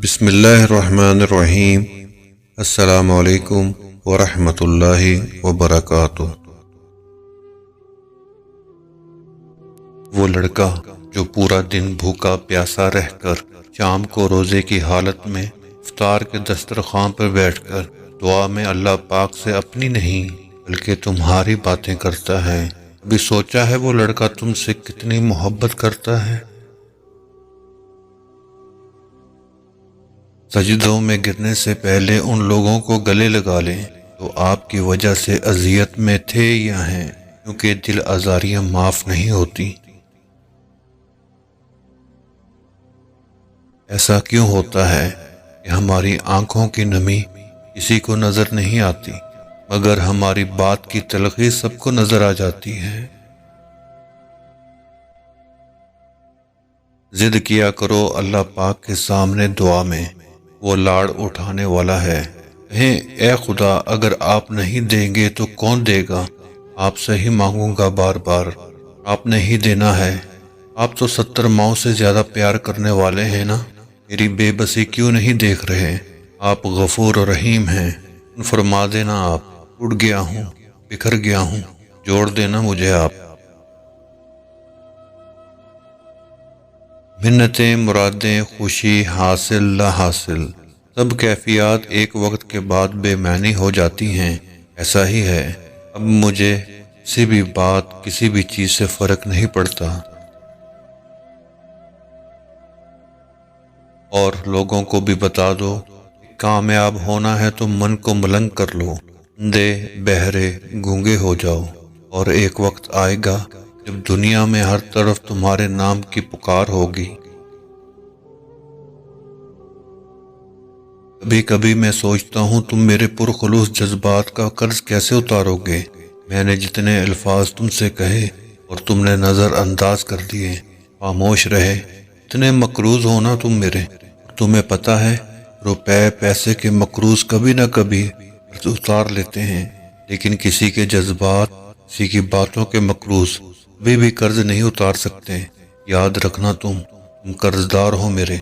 بسم اللہ الرحمن الرحیم۔ السلام علیکم ورحمۃ اللہ وبرکاتہ۔ وہ لڑکا جو پورا دن بھوکا پیاسا رہ کر شام کو روزے کی حالت میں افطار کے دسترخوان پر بیٹھ کر دعا میں اللہ پاک سے اپنی نہیں بلکہ تمہاری باتیں کرتا ہے، ابھی سوچا ہے وہ لڑکا تم سے کتنی محبت کرتا ہے؟ سجدوں میں گرنے سے پہلے ان لوگوں کو گلے لگا لیں جو آپ کی وجہ سے اذیت میں تھے یا ہیں، کیونکہ دل آزاریاں معاف نہیں ہوتی۔ ایسا کیوں ہوتا ہے کہ ہماری آنکھوں کی نمی کسی کو نظر نہیں آتی مگر ہماری بات کی تلخی سب کو نظر آ جاتی ہے؟ ضد کیا کرو اللہ پاک کے سامنے دعا میں، وہ لاڑ اٹھانے والا ہے۔ کہیں اے خدا اگر آپ نہیں دیں گے تو کون دے گا؟ آپ سے ہی مانگوں گا بار بار، آپ نے ہی دینا ہے۔ آپ تو 70 ماؤں سے زیادہ پیار کرنے والے ہیں نا، میری بے بسی کیوں نہیں دیکھ رہے؟ آپ غفور و رحیم ہیں، فرما دینا آپ، ٹوٹ گیا ہوں، بکھر گیا ہوں، جوڑ دینا مجھے آپ۔ منتیں مرادیں خوشی حاصل لا حاصل سب کیفیات ایک وقت کے بعد بے معنی ہو جاتی ہیں، ایسا ہی ہے۔ اب مجھے کسی بھی بات کسی بھی چیز سے فرق نہیں پڑتا، اور لوگوں کو بھی بتا دو کہ کامیاب ہونا ہے تو من کو ملنگ کر لو، اندھے بہرے گونگے ہو جاؤ، اور ایک وقت آئے گا جب دنیا میں ہر طرف تمہارے نام کی پکار ہوگی۔ کبھی کبھی میں سوچتا ہوں تم میرے پرخلوص جذبات کا قرض کیسے اتارو گے؟ میں نے جتنے الفاظ تم سے کہے اور تم نے نظر انداز کر دیے، خاموش رہے، اتنے مقروض ہونا تم میرے۔ تمہیں پتہ ہے روپے پیسے کے مقروض کبھی نہ کبھی قرض اتار لیتے ہیں، لیکن کسی کے جذبات، کسی کی باتوں کے مقروض کبھی بھی قرض نہیں اتار سکتے۔ یاد رکھنا تم قرض دار ہو میرے۔